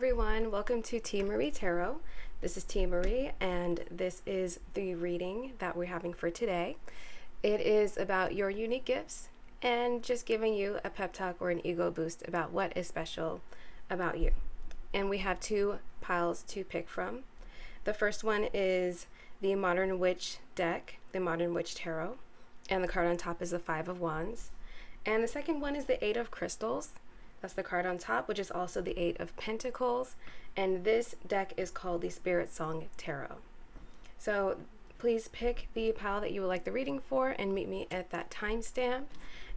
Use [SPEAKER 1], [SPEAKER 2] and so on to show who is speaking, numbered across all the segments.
[SPEAKER 1] everyone, welcome to T. Marie Tarot. This is T. Marie, and this is the reading that we're having for today. It is about your unique gifts and just giving you a pep talk or an ego boost about what is special about you. And we have two piles to pick from. The first one is the Modern Witch deck, the Modern Witch Tarot, and the card on top is the Five of Wands. And the second one is the Eight of Crystals. That's the card on top, which is also the Eight of Pentacles. And this deck is called the Spirit Song Tarot. So please pick the pile that you would like the reading for and meet me at that timestamp.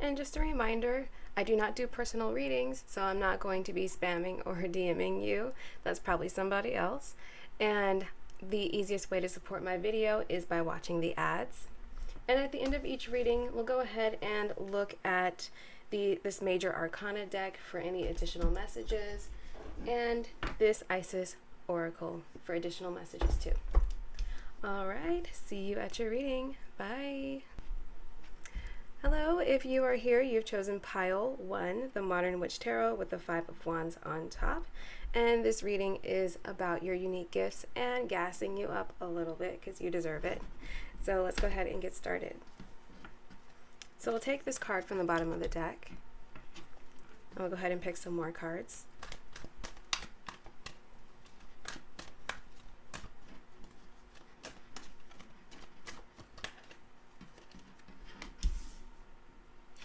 [SPEAKER 1] And just a reminder, I do not do personal readings, so I'm not going to be spamming or DMing you. That's probably somebody else. And the easiest way to support my video is by watching the ads. And at the end of each reading, we'll go ahead and look at this Major Arcana deck for any additional messages, and this Isis Oracle for additional messages too. All right, see you at your reading. Bye. Hello, if you are here, you've chosen pile 1, the Modern Witch Tarot with the Five of Wands on top. And this reading is about your unique gifts and gassing you up a little bit because you deserve it. So let's go ahead and get started. So we'll take this card from the bottom of the deck. And we'll go ahead and pick some more cards.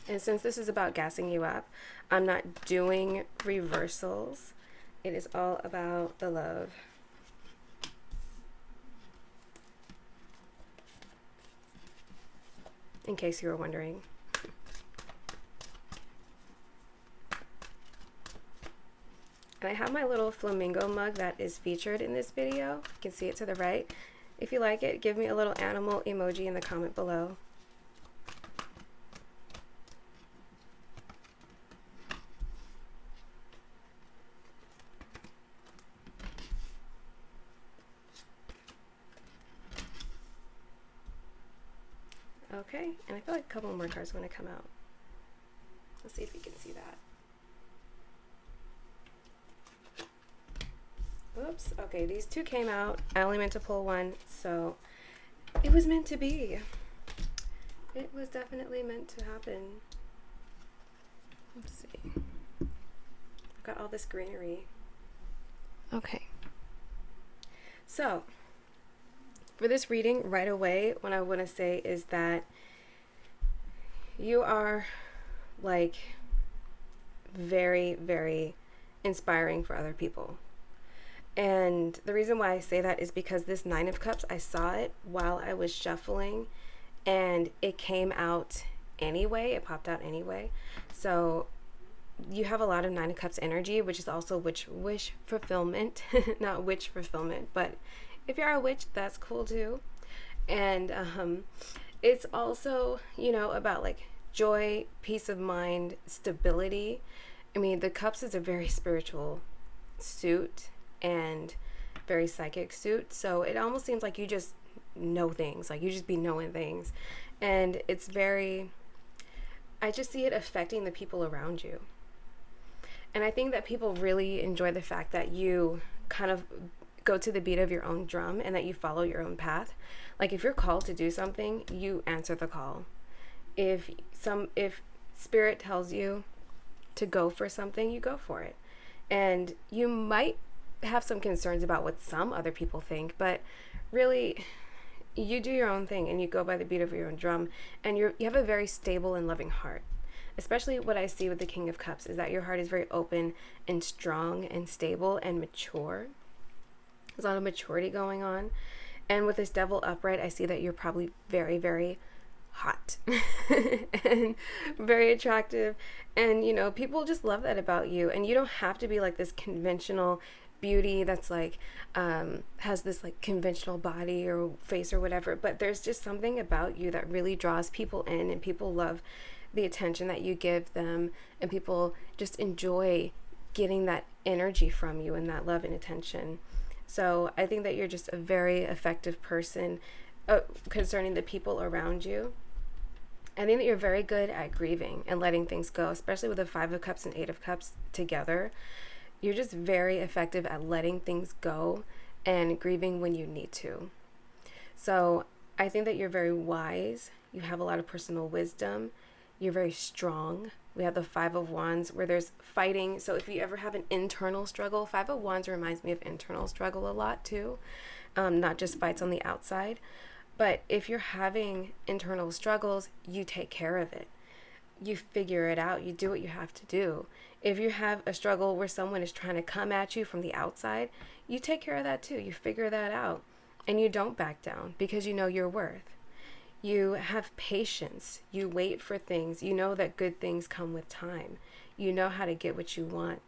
[SPEAKER 1] And since this is about gassing you up, I'm not doing reversals. It is all about the love. In case you were wondering. And I have my little flamingo mug that is featured in this video. You can see it to the right. If you like it, give me a little animal emoji in the comment below. Okay, and I feel like a couple more cards are going to come out. Let's see if you can see that. Oops, okay, these two came out. I only meant to pull one, so it was meant to be. It was definitely meant to happen. Let's see. I've got all this greenery. Okay. So, for this reading, right away, what I want to say is that you are like very, very inspiring for other people. And the reason why I say that is because this Nine of Cups, I saw it while I was shuffling and it came out anyway. It popped out anyway. So you have a lot of Nine of Cups energy, which is also wish fulfillment, not witch fulfillment, but if you're a witch, that's cool too. And it's also, you know, about like joy, peace of mind, stability. I mean, the Cups is a very spiritual suit and very psychic suit. So it almost seems like you just know things, like you just be knowing things. And it's very, I just see it affecting the people around you. And I think that people really enjoy the fact that you kind of go to the beat of your own drum and that you follow your own path. Like if you're called to do something, you answer the call. If spirit tells you to go for something, you go for it. And you might have some concerns about what some other people think, but really you do your own thing and you go by the beat of your own drum, and you have a very stable and loving heart. Especially what I see with the King of Cups is that your heart is very open and strong and stable and mature. There's a lot of maturity going on. And with this Devil upright, I see that you're probably very, very hot and very attractive. And, you know, people just love that about you. And you don't have to be like this conventional beauty that's like, has this like conventional body or face or whatever. But there's just something about you that really draws people in, and people love the attention that you give them. And people just enjoy getting that energy from you and that love and attention. So I think that you're just a very effective person concerning the people around you. I think that you're very good at grieving and letting things go, especially with the Five of Cups and Eight of Cups together. You're just very effective at letting things go and grieving when you need to. So I think that you're very wise. You have a lot of personal wisdom. You're very strong. We have the Five of Wands where there's fighting. So if you ever have an internal struggle, Five of Wands reminds me of internal struggle a lot too. Not just fights on the outside. But if you're having internal struggles, you take care of it. You figure it out. You do what you have to do. If you have a struggle where someone is trying to come at you from the outside, you take care of that too. You figure that out. And you don't back down because you know your worth. You have patience. You wait for things. You know that good things come with time. You know how to get what you want.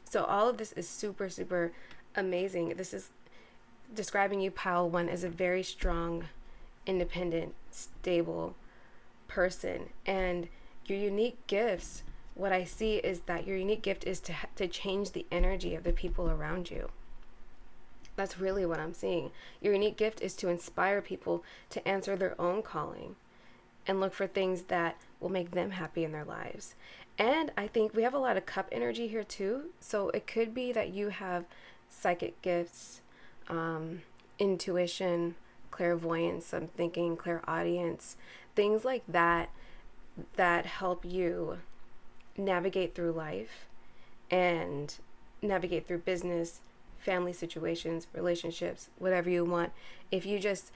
[SPEAKER 1] So all of this is super, super amazing. This is describing you, Pile 1, as a very strong, independent, stable person. And your unique gifts, what I see is that your unique gift is to change the energy of the people around you. That's really what I'm seeing. Your unique gift is to inspire people to answer their own calling and look for things that will make them happy in their lives. And I think we have a lot of cup energy here too. So it could be that you have psychic gifts, intuition, clairvoyance, I'm thinking clairaudience, things like that help you navigate through life and navigate through business, family situations, relationships, whatever you want. If you just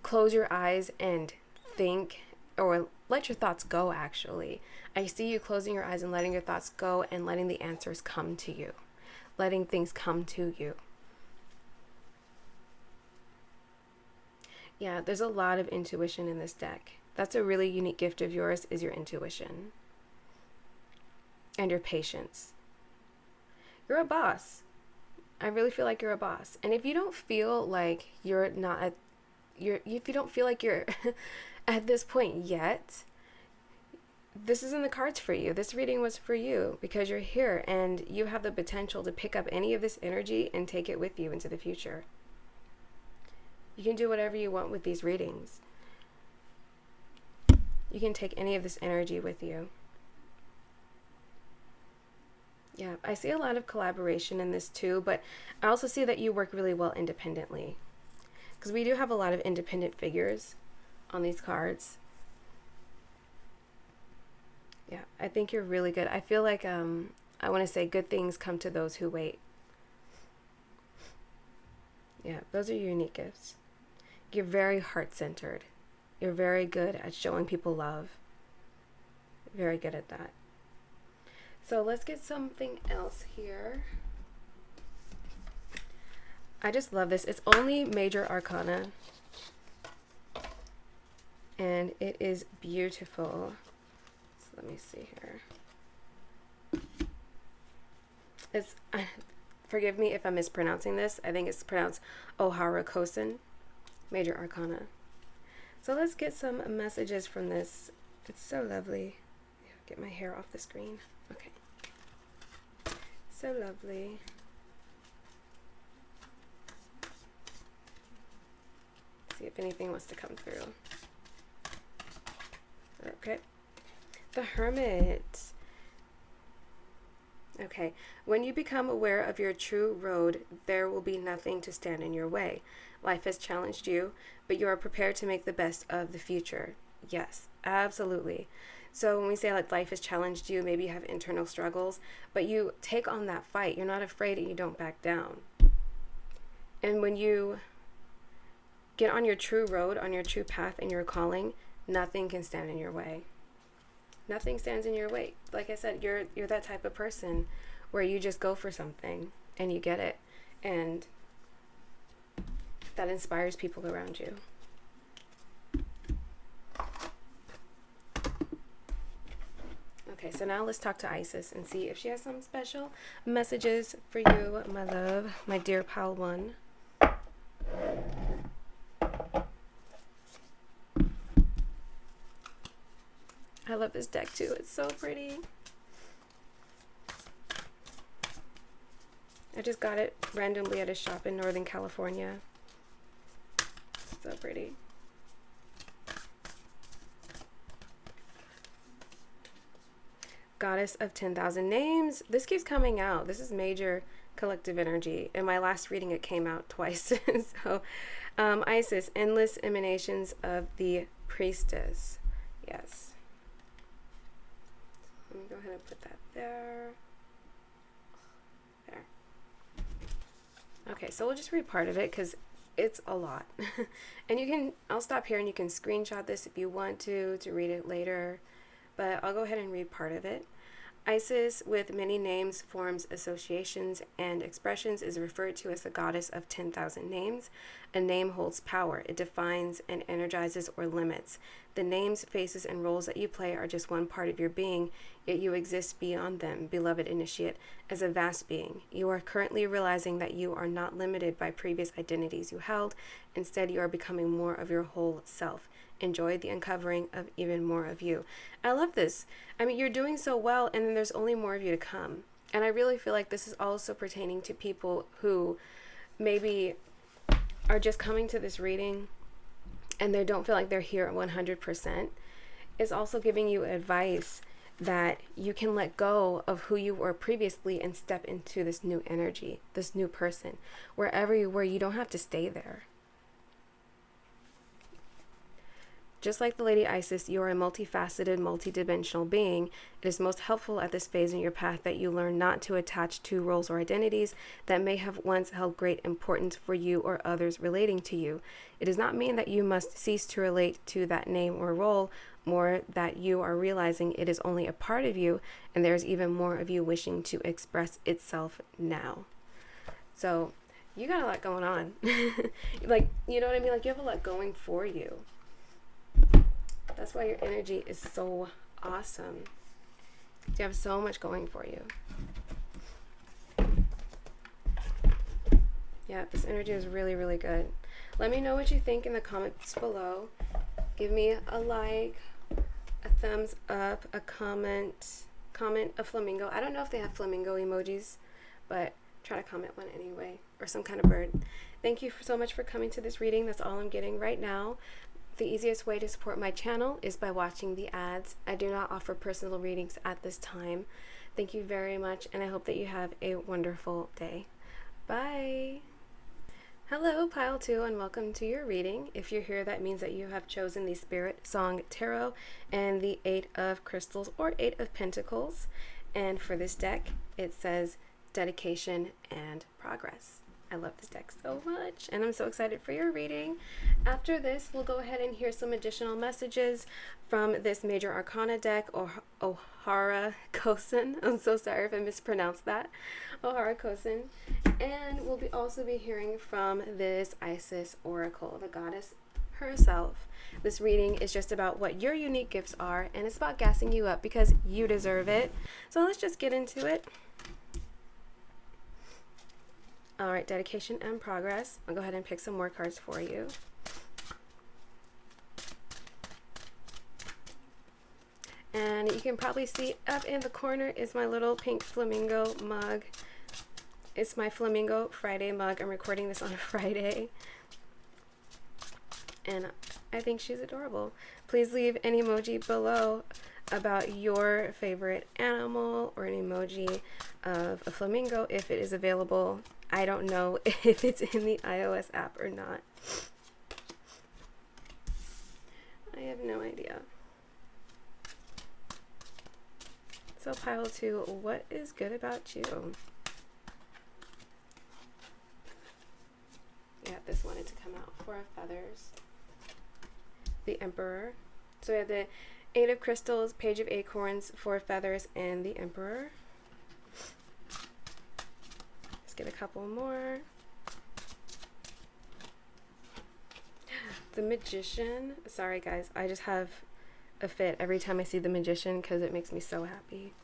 [SPEAKER 1] close your eyes and think, or let your thoughts go, actually. I see you closing your eyes and letting your thoughts go and letting the answers come to you, letting things come to you. Yeah, there's a lot of intuition in this deck. That's a really unique gift of yours, is your intuition and your patience. You're a boss. I really feel like you're a boss. And if you don't feel like you're not if you don't feel like you're at this point yet, this is in the cards for you. This reading was for you because you're here and you have the potential to pick up any of this energy and take it with you into the future. You can do whatever you want with these readings. You can take any of this energy with you. Yeah, I see a lot of collaboration in this too, but I also see that you work really well independently. Because we do have a lot of independent figures on these cards. Yeah, I think you're really good. I feel like I want to say good things come to those who wait. Yeah, those are your unique gifts. You're very heart-centered. You're very good at showing people love. Very good at that. So let's get something else here. I just love this. It's only major arcana. And it is beautiful. So let me see here. It's, forgive me if I'm mispronouncing this. I think it's pronounced Ohara Kosen. Major arcana. So let's get some messages from this. It's so lovely. Get my hair off the screen. Okay. So lovely. See if anything wants to come through. Okay. The Hermit. Okay. When you become aware of your true road, there will be nothing to stand in your way. Life has challenged you, but you are prepared to make the best of the future. Yes, absolutely. So when we say like life has challenged you, maybe you have internal struggles, but you take on that fight. You're not afraid and you don't back down. And when you get on your true road, on your true path and your calling, nothing can stand in your way. Nothing stands in your way. Like I said, you're that type of person where you just go for something and you get it. And that inspires people around you. Okay, so now let's talk to Isis and see if she has some special messages for you, my love, my dear Pile 1. I love this deck too. It's so pretty. I just got it randomly at a shop in Northern California. So pretty. Goddess of 10,000 names. This keeps coming out. This is major collective energy. In my last reading, it came out twice. So, Isis, endless emanations of the priestess. Yes. Let me go ahead and put that there. There. Okay, so we'll just read part of it because it's a lot. And I'll stop here and you can screenshot this if you want to read it later. But I'll go ahead and read part of it. Isis, with many names, forms, associations, and expressions, is referred to as the goddess of 10,000 names. A name holds power. It defines and energizes or limits. The names, faces, and roles that you play are just one part of your being, yet you exist beyond them, beloved initiate, as a vast being. You are currently realizing that you are not limited by previous identities you held. Instead, you are becoming more of your whole self. Enjoy the uncovering of even more of you. I love this. I mean, you're doing so well, and then there's only more of you to come. And I really feel like this is also pertaining to people who maybe are just coming to this reading and they don't feel like they're here at 100%. It's also giving you advice that you can let go of who you were previously and step into this new energy, this new person. Wherever you were, you don't have to stay there. Just like the Lady Isis, you are a multifaceted, multidimensional being. It is most helpful at this phase in your path that you learn not to attach to roles or identities that may have once held great importance for you or others relating to you. It does not mean that you must cease to relate to that name or role, more that you are realizing it is only a part of you, and there's even more of you wishing to express itself now. So, you got a lot going on. Like, you know what I mean? Like, you have a lot going for you. That's why your energy is so awesome. You have so much going for you. Yeah, this energy is really, really good. Let me know what you think in the comments below. Give me a like, a thumbs up, a comment, a flamingo. I don't know if they have flamingo emojis, but try to comment one anyway, or some kind of bird. Thank you so much for coming to this reading. That's all I'm getting right now. The easiest way to support my channel is by watching the ads. I do not offer personal readings at this time. Thank you very much, and I hope that you have a wonderful day. Bye! Hello, Pile 2, and welcome to your reading. If you're here, that means that you have chosen the Spirit Song Tarot and the 8 of Crystals or 8 of Pentacles. And for this deck, it says dedication and progress. I love this deck so much, and I'm so excited for your reading. After this, we'll go ahead and hear some additional messages from this Major Arcana deck, Ohara Kosen. I'm so sorry if I mispronounced that. Ohara Kosen. And we'll also be hearing from this Isis Oracle, the goddess herself. This reading is just about what your unique gifts are, and it's about gassing you up because you deserve it. So let's just get into it. All right, dedication and progress. I'll go ahead and pick some more cards for you. And you can probably see up in the corner is my little pink flamingo mug. It's my Flamingo Friday mug. I'm recording this on a Friday. And I think she's adorable. Please leave an emoji below about your favorite animal or an emoji of a flamingo if it is available. I don't know if it's in the iOS app or not. I have no idea. So Pile 2, what is good about you? Yeah, this wanted to come out. 4 of Feathers. The Emperor. So we have the 8 of Crystals, Page of Acorns, 4 of Feathers, and the Emperor. Let's get a couple more. The Magician. Sorry guys, I just have a fit every time I see the Magician because it makes me so happy.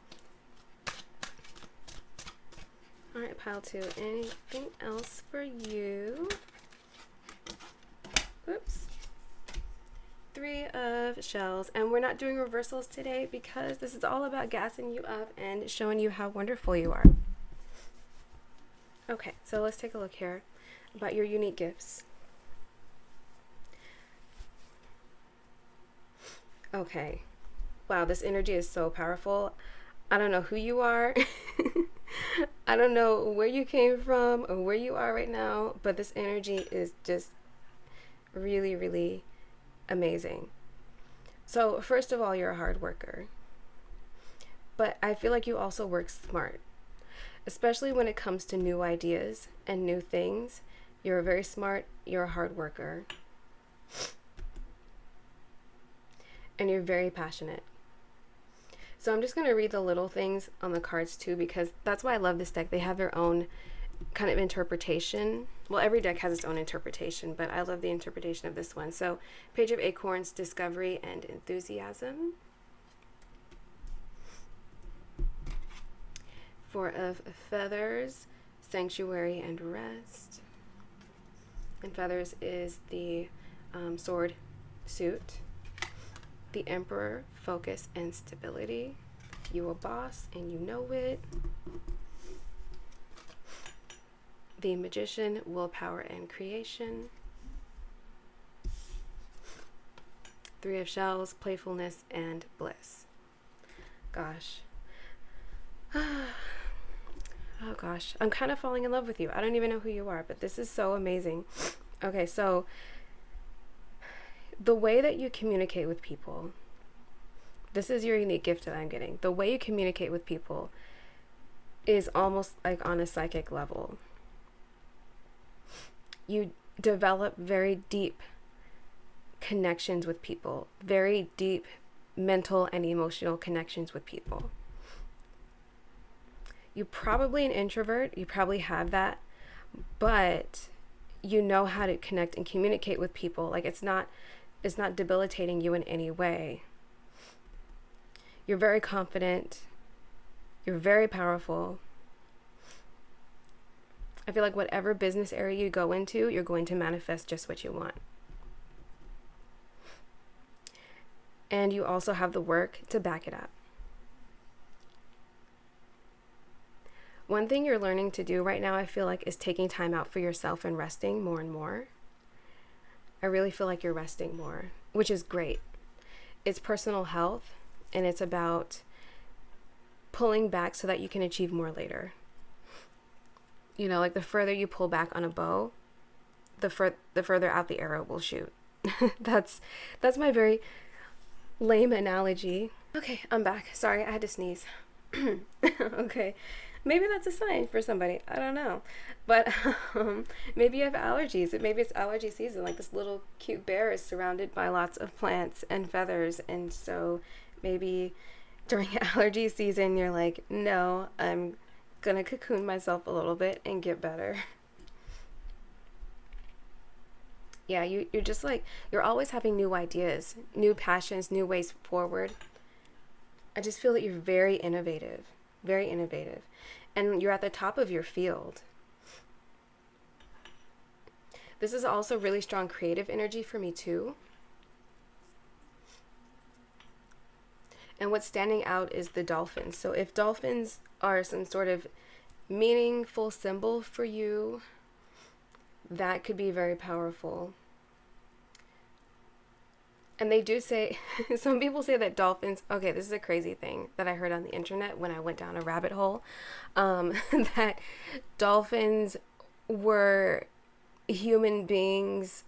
[SPEAKER 1] Alright, Pile 2. Anything else for you? Oops. 3 of Shells. And we're not doing reversals today because this is all about gassing you up and showing you how wonderful you are. Okay, so let's take a look here about your unique gifts. Okay. Wow, this energy is so powerful. I don't know who you are. I don't know where you came from or where you are right now, but this energy is just really, really amazing. So, first of all, you're a hard worker. But I feel like you also work smart, especially when it comes to new ideas and new things. You're very smart, you're a hard worker, and you're very passionate. So I'm just going to read the little things on the cards too, because that's why I love this deck. They have their own kind of interpretation. Well, every deck has its own interpretation, but I love the interpretation of this one. So Page of Acorns, discovery and enthusiasm. Four of feathers, sanctuary and rest. And feathers is the sword suit. The Emperor, focus and stability. You a boss and you know it. The Magician, willpower and creation. Three of shells, playfulness and bliss. Gosh. Oh gosh, I'm kind of falling in love with you. I don't even know who you are, but this is so amazing. Okay, so the way that you communicate with people, this is your unique gift that I'm getting. The way you communicate with people is almost like on a psychic level. You develop very deep connections with people, very deep mental and emotional connections with people. You're probably an introvert, you probably have that, but you know how to connect and communicate with people. Like it's not debilitating you in any way. You're very confident. You're very powerful. I feel like whatever business area you go into, you're going to manifest just what you want. And you also have the work to back it up. One thing you're learning to do right now, I feel like, is taking time out for yourself and resting more and more. I really feel like you're resting more, which is great. It's personal health, and it's about pulling back so that you can achieve more later. You know, like the further you pull back on a bow, the further out the arrow will shoot. That's my very lame analogy. Okay, I'm back. Sorry, I had to sneeze. Okay. Maybe that's a sign for somebody. I don't know. But maybe you have allergies. Maybe it's allergy season. Like this little cute bear is surrounded by lots of plants and feathers. And so maybe during allergy season, you're like, no, I'm going to cocoon myself a little bit and get better. Yeah, you're just like, you're always having new ideas, new passions, new ways forward. I just feel that you're very innovative. Very innovative. And you're at the top of your field. This is also really strong creative energy for me too. And what's standing out is the dolphins. So if dolphins are some sort of meaningful symbol for you, that could be very powerful. And they do say, some people say that dolphins, okay, this is a crazy thing that I heard on the internet when I went down a rabbit hole, that dolphins were human beings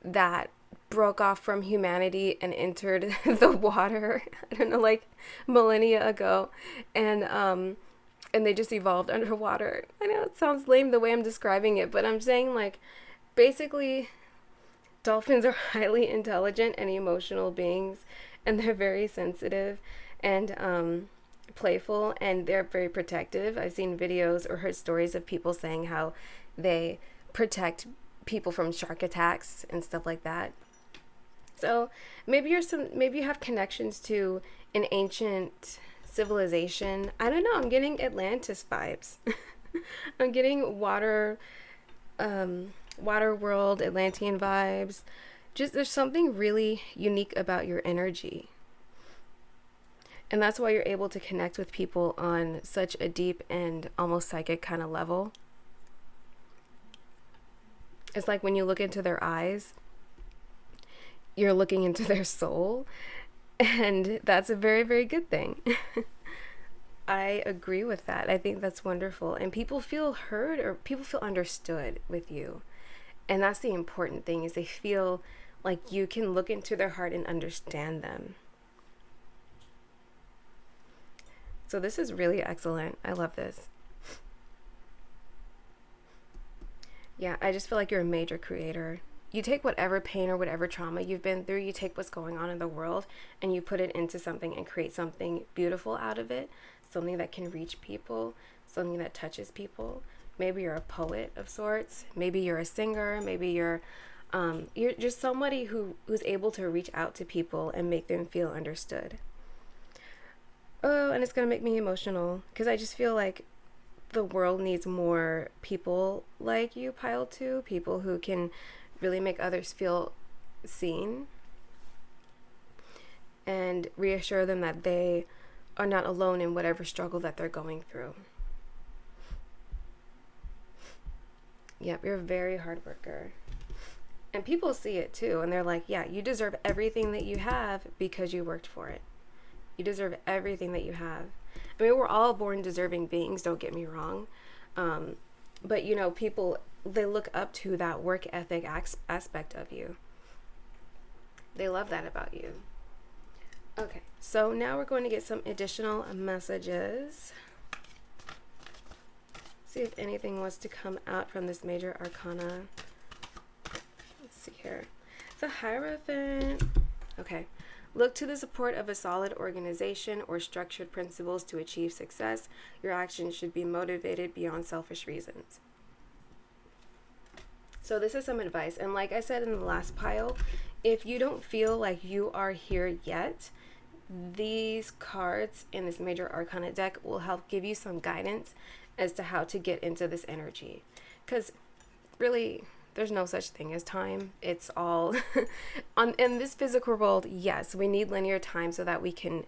[SPEAKER 1] that broke off from humanity and entered the water, I don't know, like millennia ago, and they just evolved underwater. I know it sounds lame the way I'm describing it, but I'm saying, like, basically dolphins are highly intelligent and emotional beings, and they're very sensitive and playful, and they're very protective. I've seen videos or heard stories of people saying how they protect people from shark attacks and stuff like that. So maybe you have connections to an ancient civilization. I don't know. I'm getting Atlantis vibes. I'm getting water world, Atlantean vibes. Just there's something really unique about your energy. And that's why you're able to connect with people on such a deep and almost psychic kind of level. It's like when you look into their eyes, you're looking into their soul. And that's a very, very good thing. I agree with that. I think that's wonderful. And people feel heard, or people feel understood with you. And that's the important thing, is they feel like you can look into their heart and understand them. So this is really excellent. I love this. Yeah, I just feel like you're a major creator. You take whatever pain or whatever trauma you've been through, you take what's going on in the world and you put it into something and create something beautiful out of it, something that can reach people, something that touches people. Maybe you're a poet of sorts, maybe you're a singer, maybe you're just somebody who's able to reach out to people and make them feel understood. Oh, and it's gonna make me emotional because I just feel like the world needs more people like you, Pile 2, people who can really make others feel seen and reassure them that they are not alone in whatever struggle that they're going through. Yep, you're a very hard worker. And people see it too, and they're like, yeah, you deserve everything that you have because you worked for it. You deserve everything that you have. I mean, we're all born deserving beings, don't get me wrong. But, you know, people, they look up to that work ethic aspect of you. They love that about you. Okay, so now we're going to get some additional messages. See if anything was to come out from this major arcana. Let's see here. The Hierophant. Okay. Look to the support of a solid organization or structured principles to achieve success. Your actions should be motivated beyond selfish reasons. So this is some advice. And like I said in the last pile, if you don't feel like you are here yet, these cards in this major arcana deck will help give you some guidance as to how to get into this energy. Because really, there's no such thing as time. It's all in this physical world. Yes, we need linear time so that we can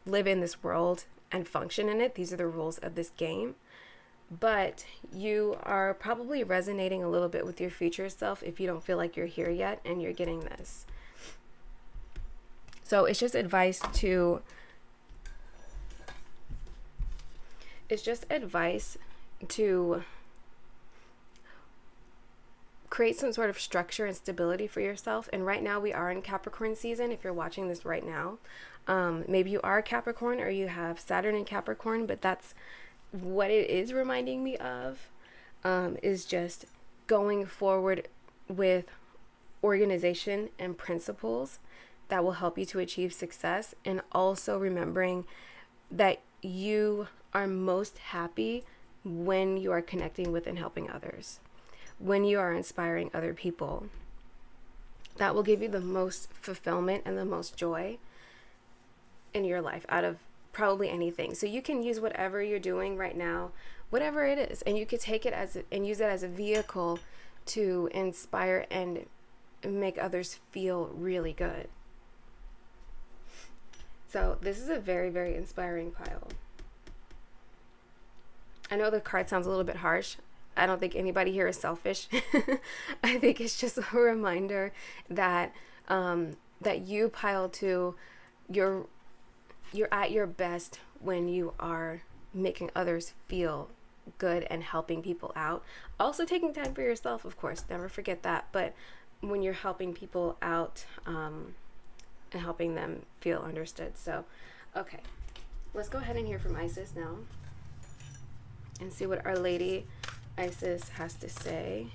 [SPEAKER 1] live in this world and function in it. These are the rules of this game. But you are probably resonating a little bit with your future self if you don't feel like you're here yet and you're getting this. So it's just advice to create some sort of structure and stability for yourself. And right now we are in Capricorn season. If you're watching this right now, maybe you are Capricorn or you have Saturn in Capricorn, but that's what it is reminding me of, is just going forward with organization and principles that will help you to achieve success. And also remembering that you are most happy when you are connecting with and helping others. When you are inspiring other people, that will give you the most fulfillment and the most joy in your life out of probably anything. So you can use whatever you're doing right now, whatever it is, and you could take it and use it as a vehicle to inspire and make others feel really good. So this is a very, very inspiring pile. I know the card sounds a little bit harsh. I don't think anybody here is selfish. I think it's just a reminder that that you, Pile 2, you're at your best when you are making others feel good and helping people out. Also taking time for yourself, of course, never forget that. But when you're helping people out and helping them feel understood. So, okay, let's go ahead and hear from Isis now and see what Our Lady Isis has to say.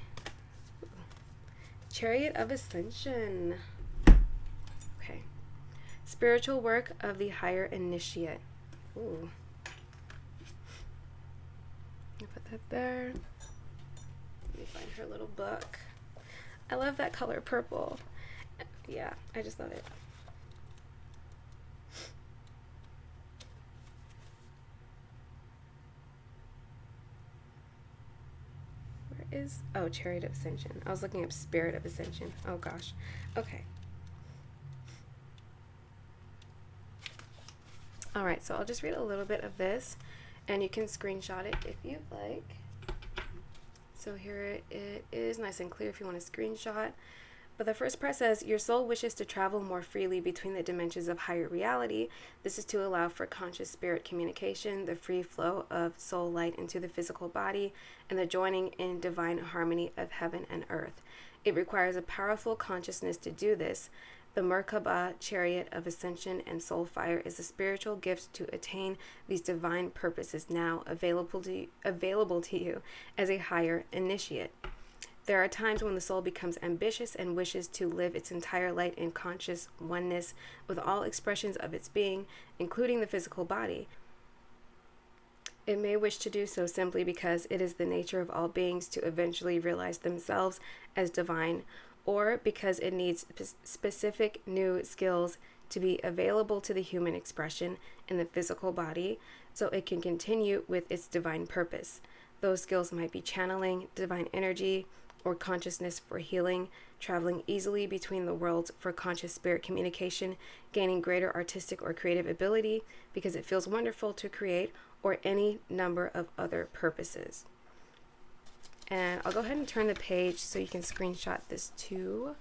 [SPEAKER 1] Chariot of Ascension. Okay. Spiritual work of the higher initiate. Ooh. I'll put that there. Let me find her little book. I love that color, purple. Yeah, I just love it. Chariot of Ascension. I was looking up Spirit of Ascension. Oh gosh. Okay. All right, so I'll just read a little bit of this and you can screenshot it if you'd like. So here it is, nice and clear if you want to screenshot. But the first part says, your soul wishes to travel more freely between the dimensions of higher reality. This is to allow for conscious spirit communication, the free flow of soul light into the physical body, and the joining in divine harmony of heaven and earth. It requires a powerful consciousness to do this. The Merkaba chariot of ascension and soul fire is a spiritual gift to attain these divine purposes now available to you as a higher initiate. There are times when the soul becomes ambitious and wishes to live its entire life in conscious oneness with all expressions of its being, including the physical body. It may wish to do so simply because it is the nature of all beings to eventually realize themselves as divine, or because it needs specific new skills to be available to the human expression in the physical body so it can continue with its divine purpose. Those skills might be channeling divine energy, or consciousness for healing, traveling easily between the worlds for conscious spirit communication, gaining greater artistic or creative ability because it feels wonderful to create, or any number of other purposes. And I'll go ahead and turn the page so you can screenshot this too,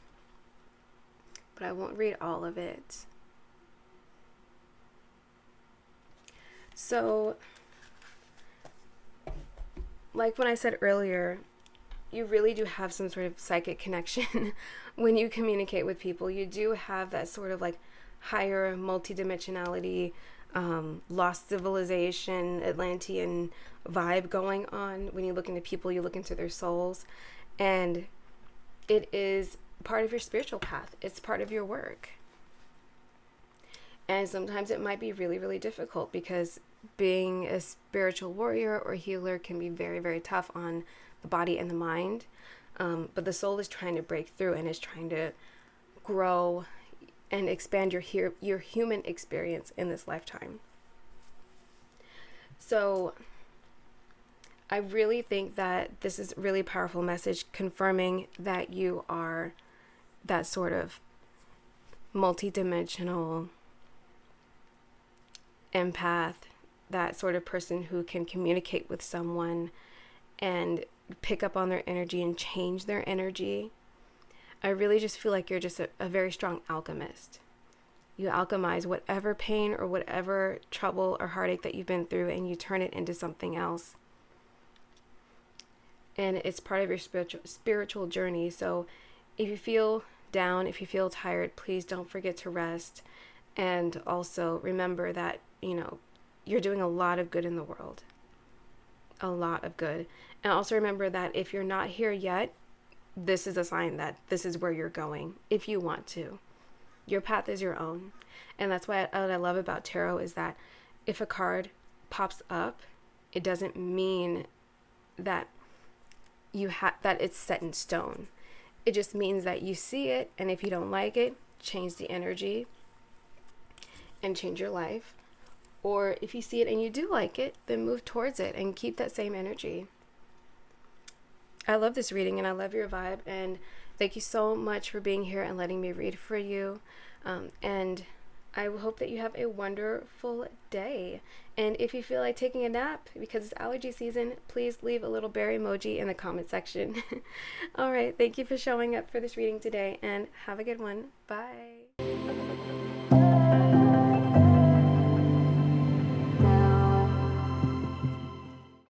[SPEAKER 1] but I won't read all of it. So, like when I said earlier, you really do have some sort of psychic connection when you communicate with people. You do have that sort of like higher multidimensionality, lost civilization, Atlantean vibe going on. When you look into people, you look into their souls, and it is part of your spiritual path. It's part of your work. And sometimes it might be really, really difficult because being a spiritual warrior or healer can be very, very tough on the body and the mind, but the soul is trying to break through and is trying to grow and expand your human experience in this lifetime. So I really think that this is a really powerful message confirming that you are that sort of multidimensional empath, that sort of person who can communicate with someone and pick up on their energy and change their energy. I really just feel like you're just a very strong alchemist. You alchemize whatever pain or whatever trouble or heartache that you've been through, and you turn it into something else. And it's part of your spiritual journey. So if you feel down, if you feel tired, please don't forget to rest. And also remember that, you're doing a lot of good in the world. A lot of good. And also remember that if you're not here yet, this is a sign that this is where you're going, if you want to. Your path is your own. And that's what I love about tarot is that if a card pops up, it doesn't mean that that it's set in stone. It just means that you see it, and if you don't like it, change the energy and change your life. Or if you see it and you do like it, then move towards it and keep that same energy. I love this reading and I love your vibe, and thank you so much for being here and letting me read for you. And I hope that you have a wonderful day. And if you feel like taking a nap because it's allergy season, please leave a little bear emoji in the comment section. All right, thank you for showing up for this reading today, and have a good one. Bye.